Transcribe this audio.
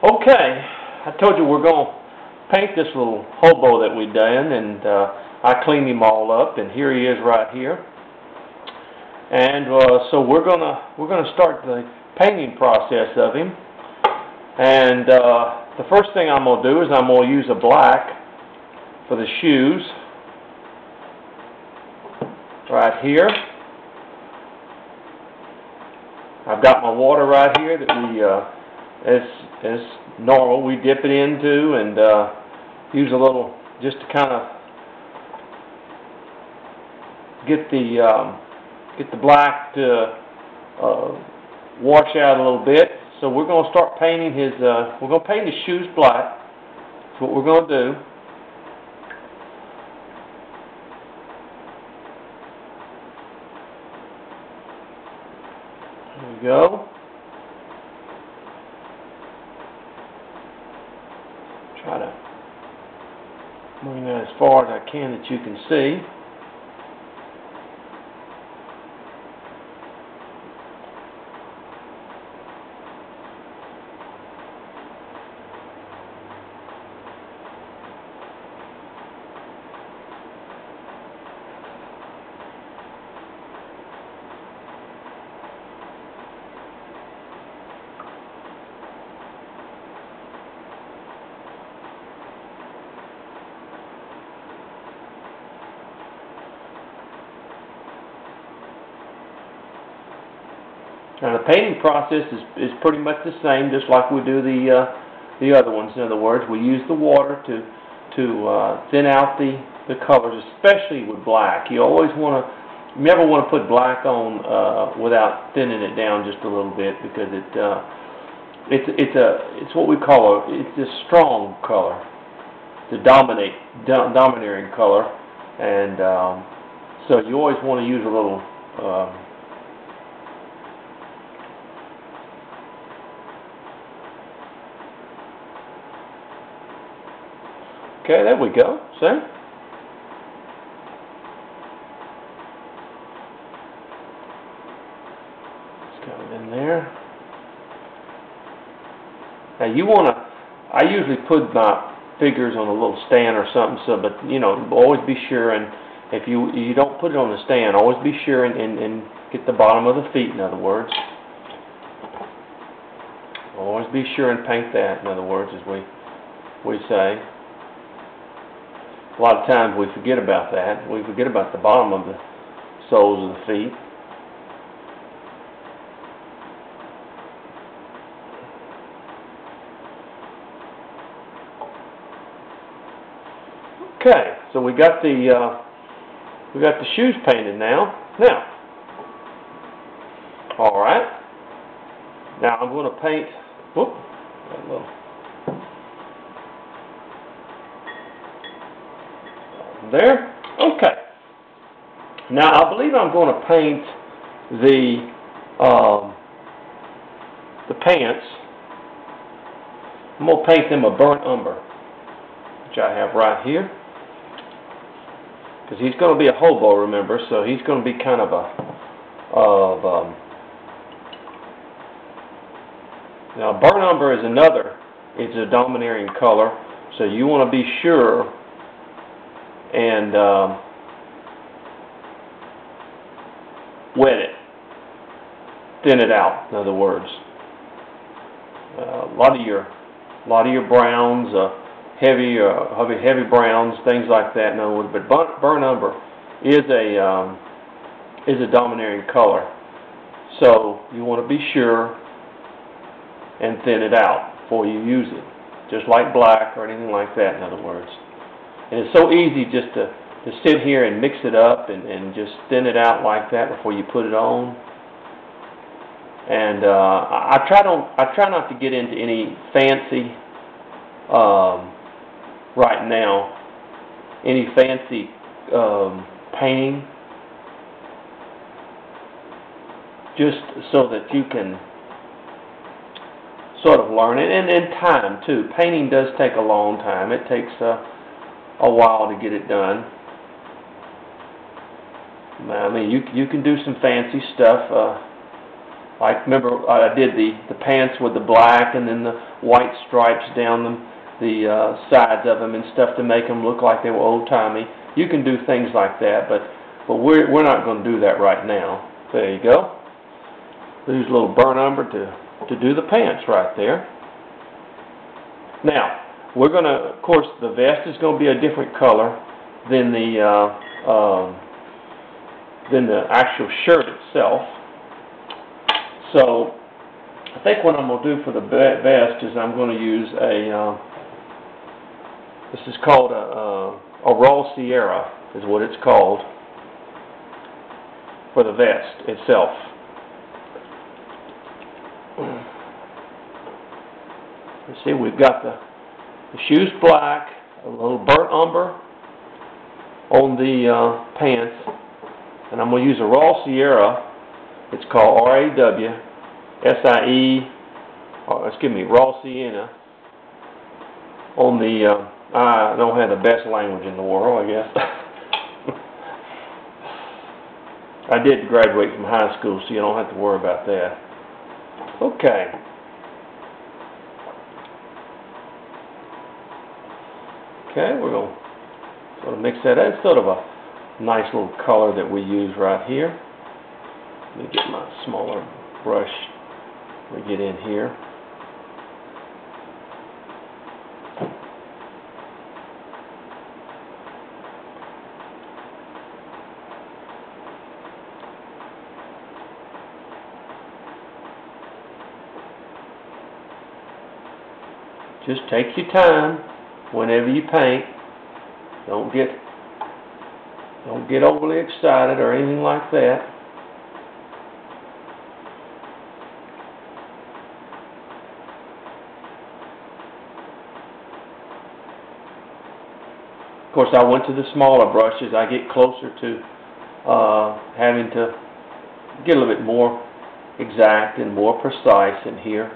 Okay, I told you we're going to paint this little hobo that we done, and I cleaned him all up, and here he is right here. And so we're gonna start the painting process of him. And the first thing I'm gonna do is I'm gonna use a black for the shoes right here. I've got my water right here that we as normal we dip it into, and use a little just to kind of get the black to wash out a little bit. So we're going to start painting his. We're going to paint his shoes black. That's what we're going to do. There we go. Try to bring that as far as I can that you can see. Now the painting process is pretty much the same, just like we do the other ones. In other words, we use the water to thin out the colors, especially with black. You never want to put black on without thinning it down just a little bit, because it's what we call it's a strong color, the domineering color, and so you always want to use a little. Okay, there we go. See? It's got it in there. Now you want to, I usually put my figures on a little stand or something, so, but you know, always be sure, and if you don't put it on the stand, always be sure and get the bottom of the feet, in other words. Always be sure and paint that, in other words, as we say. A lot of times we forget about that. We forget about the bottom of the soles of the feet. Okay, so we got the shoes painted now. Now, all right. Now I'm going to paint. Whoop, that little. There. Okay. Now I believe I'm going to paint the pants. I'm going to paint them a burnt umber, which I have right here, because he's going to be a hobo, remember, so he's going to be kind of now burnt umber is another. It's a domineering color, so you want to be sure and wet it, thin it out. In other words, a lot of your browns, heavy browns, things like that. In other words, but burnt umber is a domineering color, so you want to be sure and thin it out before you use it, just like black or anything like that. In other words. And it's so easy just to sit here and mix it up and just thin it out like that before you put it on. And I try not to get into any fancy right now, any fancy painting, just so that you can sort of learn it, and time too. Painting does take a long time. It takes a while to get it done. I mean, you can do some fancy stuff Like, remember, I did the pants with the black and then the white stripes down the sides of them and stuff to make them look like they were old-timey. You can do things like that, but we're not going to do that right now. There you go. Use a little burnt umber to do the pants right there. Now, we're going to, of course, the vest is going to be a different color than the actual shirt itself. So, I think what I'm going to do for the vest is I'm going to use this is called a Raw Sierra, is what it's called, for the vest itself. You see, we've got the shoes black, a little burnt umber on the pants, and I'm going to use a Raw Sierra. It's called Raw Sienna on the, I don't have the best language in the world, I guess. I did graduate from high school, so you don't have to worry about that. Okay. Okay, we're going to sort of mix that in. It's sort of a nice little color that we use right here. Let me get my smaller brush. Let me get in here. Just take your time whenever you paint. Don't get overly excited or anything like that. Of course, I went to the smaller brushes. I get closer to having to get a little bit more exact and more precise in here.